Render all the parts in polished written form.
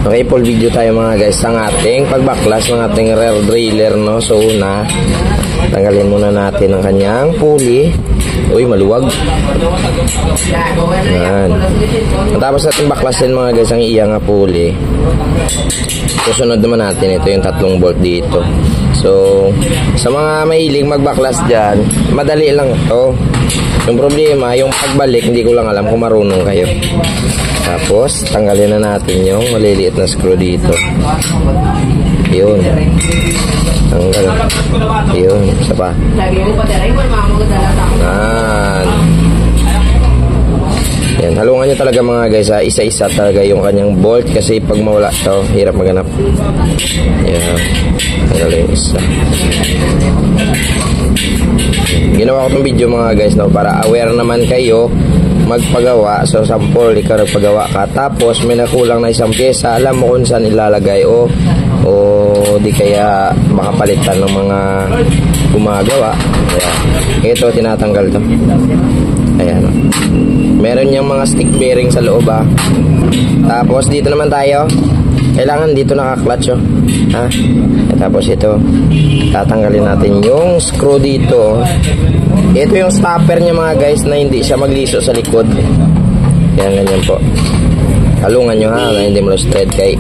Okay, full video tayo mga guys ng ating pagbaklas ng ating rear driller, no? So una, tanggalin muna natin ang kanyang pulley. Uy, maluwag. Yan. Matapos natin baklasin mga guys ang iyang pulley, susunod naman natin ito yung tatlong bolt dito. So sa mga mahilig magbaklas dyan, madali lang ito. Yung problema, yung pagbalik, hindi ko lang alam kung marunong kayo. Tapos, tanggalin na natin yung maliliit na screw dito. Yun. Tanggal. Yun. Isa pa. Yan. Halungan nyo talaga mga guys, ha? Isa-isa talaga yung kanyang bolt. Kasi pag mawala ito, hirap maganap. Yan. Tanggalin yung isa. Ginawa ko itong video mga guys, no? Para aware naman kayo magpagawa. So sample, ikaw nagpagawa ka, tapos may nakulang na isang pyesa, alam mo kung saan ilalagay, o di kaya makapalitan ng mga gumagawa. Ayan. Ito, tinatanggal to. Ayan. Meron niyang mga stick bearing sa loob, ha. Tapos dito naman tayo, kailangan dito naka-clutch, oh. Ha? Tapos ito, tatanggalin natin yung screw dito. Ito yung stopper niya mga guys, na hindi siya magliso sa likod. Yan, ganyan po. Halungan nyo, ha, na hindi malus thread. Kaya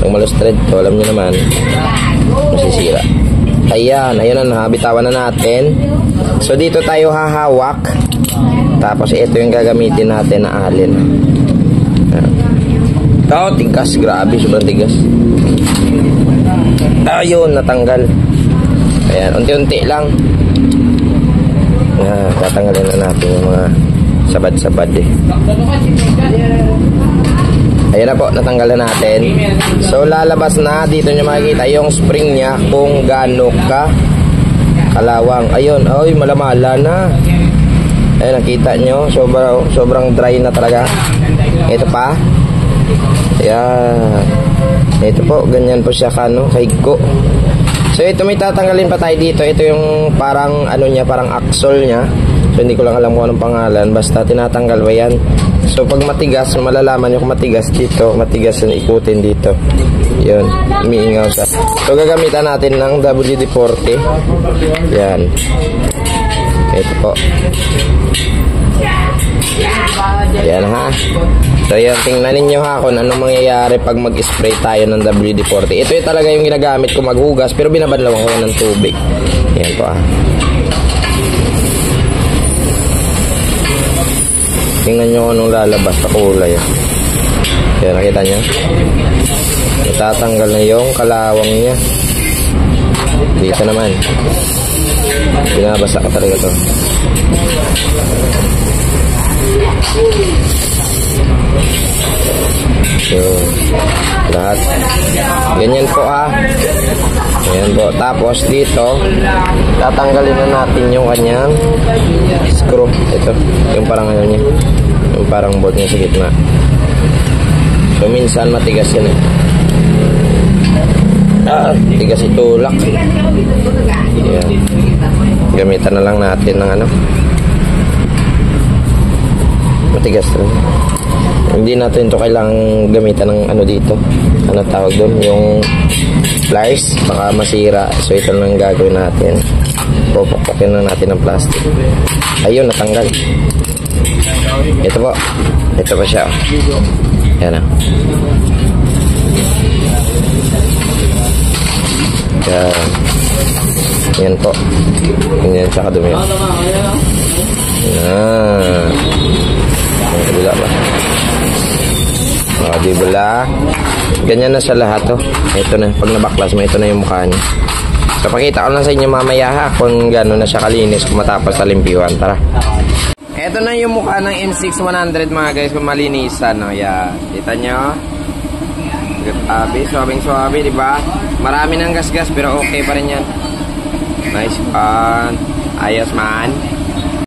kung malus thread to, alam nyo naman, masisira. Ayan, ayun na, bitawan na natin. So dito tayo hahawak. Tapos ito yung gagamitin natin na alin. Ito, tigas, grabe, sobrang tigas. Ayun, natanggal. Ayan, unti-unti lang. Tatanggalin na natin yung mga sabad-sabad, eh. Ayan na po, natanggal na natin. So lalabas na, dito nyo makikita yung spring nya kung gaano ka kalawang. Ayun, ay malamala na. Ayan, nakita nyo, sobrang dry na talaga. Ito pa. Ayan. Ito po, ganyan po siya kano, higko. So ito, may tatanggalin pa tayo dito. Ito yung parang ano niya, parang axle niya. So hindi ko lang alam kung anong pangalan, basta tinatanggal ba yan. So pag matigas, malalaman nyo kung matigas dito, matigas yung ikutin dito. Yun, umiingaw siya. So gagamitan natin ng WD-40. Yan. Ito po. Yan, ha. So yan, tingnan ninyo, ha, kung anong mangyayari pag mag-spray tayo ng WD-40. Ito yung talaga yung ginagamit ko maghugas, pero binabadlawan ko ng tubig. Yan po, ha. Tingnan nyo kung anong lalabas sa kulay, ha. Yan, nakita nyo? Natatanggal na yung kalawang niya. Dito naman, binabasa ka talaga to. So, lahat ganyan po, ha. Ayan po. Tapos dito, tatanggalin na natin yung kanyang screw. Ito, yung parang ano niya, yung parang bolt niya sa gitna. So minsan matigas yan, eh. Tigas itulak. Ayan. Gamitan na lang natin ng ano, matigas rin. Hindi natin ito kailangang gamitan ng ano dito, ano tawag doon, yung pliers, baka masira. So ito lang gagawin natin, pupukpukin na natin ng plastic. Ayun, natanggal. Ito po, ito pa siya. Yan, ah. Yan. Yan po. Yan siya kadumi. Yan. Ang kabila ba? Di ba? Ganyan na sa lahat, oh. Ito na, pag nabaklas mo, ito na yung mukha niya. So pakita ko na sa inyo mamaya, ha, kung gano'n na siya kalinis kung matapos sa limpiwan. Tara. Ito na yung mukha ng M6100 mga guys, kung malinisan, no? Yan. Kita nyo? Suwabing-suwabe, di ba? Marami ng gas-gas pero okay pa rin yan. Nice one. Ayos man.